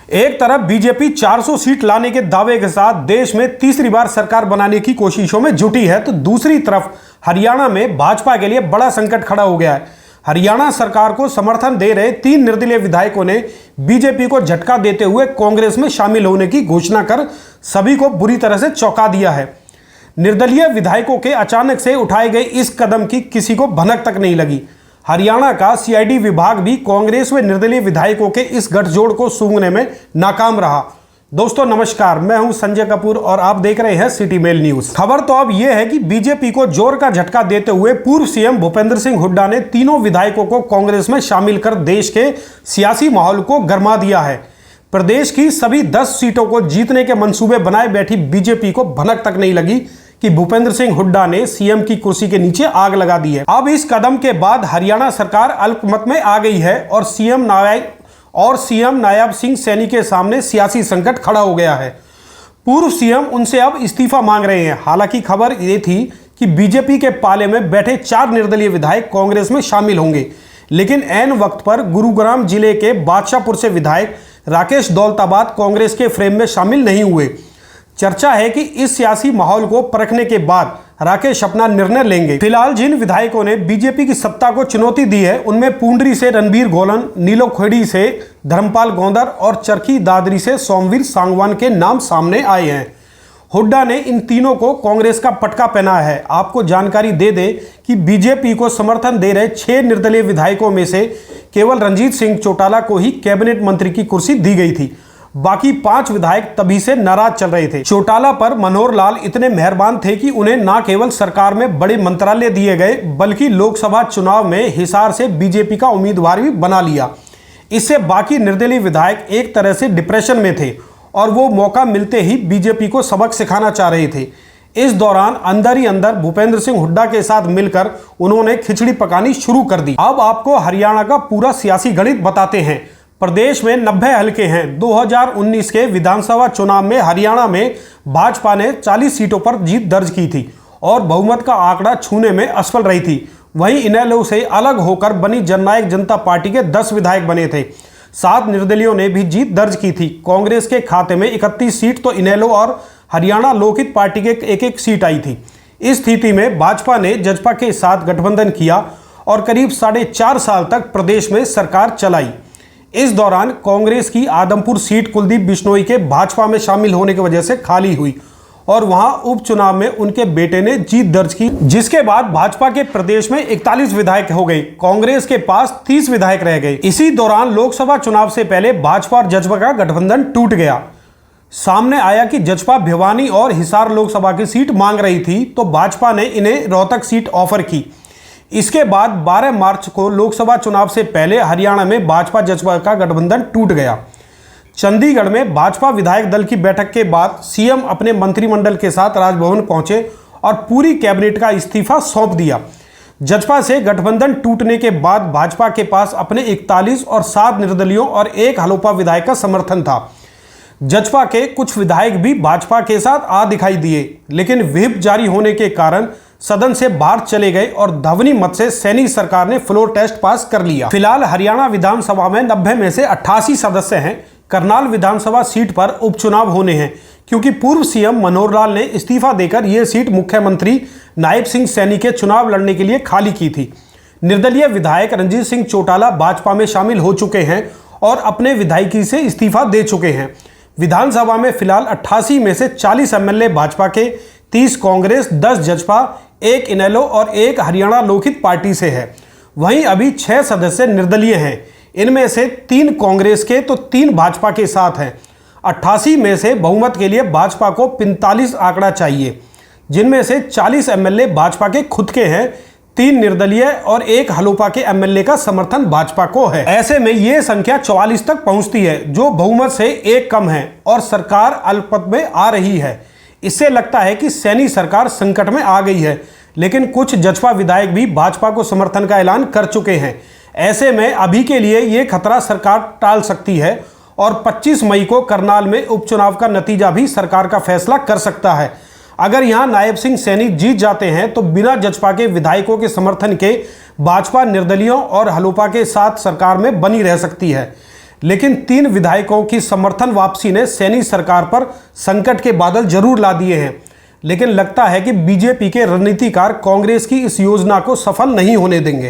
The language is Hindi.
एक तरफ बीजेपी 400 सीट लाने के दावे के साथ देश में तीसरी बार सरकार बनाने की कोशिशों में जुटी है, तो दूसरी तरफ हरियाणा में भाजपा के लिए बड़ा संकट खड़ा हो गया है। हरियाणा सरकार को समर्थन दे रहे 3 निर्दलीय विधायकों ने बीजेपी को झटका देते हुए कांग्रेस में शामिल होने की घोषणा कर सभी को बुरी तरह से चौंका दिया है। निर्दलीय विधायकों के अचानक से उठाए गए इस कदम की किसी को भनक तक नहीं लगी। हरियाणा का सीआईडी विभाग भी कांग्रेस व निर्दलीय विधायकों के इस गठजोड़ को सूंघने में नाकाम रहा। दोस्तों नमस्कार, मैं हूं संजय कपूर और आप देख रहे हैं सिटी मेल न्यूज। खबर तो अब यह है कि बीजेपी को जोर का झटका देते हुए पूर्व सीएम भूपेंद्र सिंह हुड्डा ने तीनों विधायकों को कांग्रेस में शामिल कर देश के सियासी माहौल को गरमा दिया है। प्रदेश की सभी 10 सीटों को जीतने के मंसूबे बनाए बैठी बीजेपी को भनक तक नहीं लगी कि भूपेंद्र सिंह हुड्डा ने सीएम की कुर्सी के नीचे आग लगा दी है। अब इस कदम के बाद हरियाणा सरकार अल्पमत में आ गई है और सीएम नायब सिंह सैनी के सामने सियासी संकट खड़ा हो गया है। पूर्व सीएम उनसे अब इस्तीफा मांग रहे हैं। हालांकि खबर ये थी कि बीजेपी के पाले में बैठे 4 निर्दलीय विधायक कांग्रेस में शामिल होंगे, लेकिन ऐन वक्त पर गुरुग्राम जिले के बादशाहपुर से विधायक राकेश दौलताबाद कांग्रेस के फ्रेम में शामिल नहीं हुए। चर्चा है कि इस सियासी माहौल को परखने के बाद राकेश अपना निर्णय लेंगे। फिलहाल जिन विधायकों ने बीजेपी की सत्ता को चुनौती दी है उनमें पूंडरी से रणबीर गोलन, नीलोखेड़ी से धर्मपाल गौंदर और चरखी दादरी से सोमवीर सांगवान के नाम सामने आए हैं। हुड्डा ने इन तीनों को कांग्रेस का पटका पहना है। आपको जानकारी दे दें कि बीजेपी को समर्थन दे रहे 6 निर्दलीय विधायकों में से केवल रणजीत सिंह चौटाला को ही कैबिनेट मंत्री की कुर्सी दी गई थी। बाकी 5 विधायक तभी से नाराज चल रहे थे। चौटाला पर मनोहर लाल इतने मेहरबान थे कि उन्हें न केवल सरकार में बड़े मंत्रालय दिए गए बल्कि लोकसभा चुनाव में हिसार से बीजेपी का उम्मीदवार भी बना लिया। इससे बाकी निर्दलीय विधायक एक तरह से डिप्रेशन में थे और वो मौका मिलते ही बीजेपी को सबक सिखाना चाह रहे थे। इस दौरान अंदर ही अंदर भूपेंद्र सिंह हुड्डा के साथ मिलकर उन्होंने खिचड़ी पकानी शुरू कर दी। अब आपको हरियाणा का पूरा सियासी गणित बताते हैं। प्रदेश में 90 हलके हैं। 2019 के विधानसभा चुनाव में हरियाणा में भाजपा ने 40 सीटों पर जीत दर्ज की थी और बहुमत का आंकड़ा छूने में असफल रही थी। वहीं इनेलो से अलग होकर बनी जननायक जनता पार्टी के 10 विधायक बने थे। 7 निर्दलीयों ने भी जीत दर्ज की थी। कांग्रेस के खाते में 31 सीट तो इनेलो और हरियाणा लोकहित पार्टी के एक सीट आई थी। इस स्थिति में भाजपा ने जजपा के साथ गठबंधन किया और करीब 4.5 साल तक प्रदेश में सरकार चलाई। इस दौरान कांग्रेस की आदमपुर सीट कुलदीप बिश्नोई के भाजपा में शामिल होने की वजह से खाली हुई और वहां उपचुनाव में उनके बेटे ने जीत दर्ज की, जिसके बाद भाजपा के प्रदेश में 41 विधायक हो गए। कांग्रेस के पास 30 विधायक रह गए। इसी दौरान लोकसभा चुनाव से पहले भाजपा और जजपा का गठबंधन टूट गया। सामने आया कि जजपा भिवानी और हिसार लोकसभा की सीट मांग रही थी, तो भाजपा ने इन्हें रोहतक सीट ऑफर की। इसके बाद 12 मार्च को लोकसभा चुनाव से पहले हरियाणा में भाजपा जजपा का गठबंधन टूट गया। चंडीगढ़ में भाजपा विधायक दल की बैठक के बाद सीएम अपने मंत्रिमंडल के साथ राजभवन पहुंचे और पूरी कैबिनेट का इस्तीफा सौंप दिया। जजपा से गठबंधन टूटने के बाद भाजपा के पास अपने 41 और 7 निर्दलियों और 1 हलोपा विधायक का समर्थन था। जजपा के कुछ विधायक भी भाजपा के साथ आ दिखाई दिए, लेकिन व्हिप जारी होने के कारण सदन से बाहर चले गए और ध्वनि मत से सैनी सरकार ने फ्लोर टेस्ट पास कर लिया। फिलहाल हरियाणा विधानसभा में 90 में से 88 सदस्य हैं। करनाल विधानसभा सीट पर उपचुनाव होने हैं क्योंकि पूर्व सीएम मनोहर लाल ने इस्तीफा देकर यह सीट मुख्यमंत्री नायब सिंह सैनी के चुनाव लड़ने के लिए खाली की थी। निर्दलीय विधायक रणजीत सिंह चौटाला भाजपा में शामिल हो चुके हैं और अपने विधायकी से इस्तीफा दे चुके हैं। विधानसभा में फिलहाल 88 में से 40 एमएलए भाजपा के, 30 कांग्रेस, 10 जजपा, 1 इनेलो और 1 हरियाणा लोकहित पार्टी से है। वहीं अभी 6 सदस्य निर्दलीय हैं। इनमें से 3 कांग्रेस के तो 3 भाजपा के साथ हैं। 88 में से बहुमत के लिए भाजपा को 45 आंकड़ा चाहिए, जिनमें से 40 एमएलए भाजपा के खुद के हैं, 3 निर्दलीय और 1 हलोपा के एमएलए का समर्थन भाजपा को है। ऐसे में यह संख्या 44 तक पहुंचती है, जो बहुमत से 1 कम है और सरकार अल्पमत में आ रही है। इससे लगता है कि सैनी सरकार संकट में आ गई है, लेकिन कुछ जजपा विधायक भी भाजपा को समर्थन का ऐलान कर चुके हैं। ऐसे में अभी के लिए ये खतरा सरकार टाल सकती है और 25 मई को करनाल में उपचुनाव का नतीजा भी सरकार का फैसला कर सकता है। अगर यहां नायब सिंह सैनी जीत जाते हैं तो बिना जजपा के विधायकों के समर्थन के भाजपा निर्दलियों और हलोपा के साथ सरकार में बनी रह सकती है। लेकिन 3 विधायकों की समर्थन वापसी ने सैनी सरकार पर संकट के बादल जरूर ला दिए हैं। लेकिन लगता है कि बीजेपी के रणनीतिकार कांग्रेस की इस योजना को सफल नहीं होने देंगे।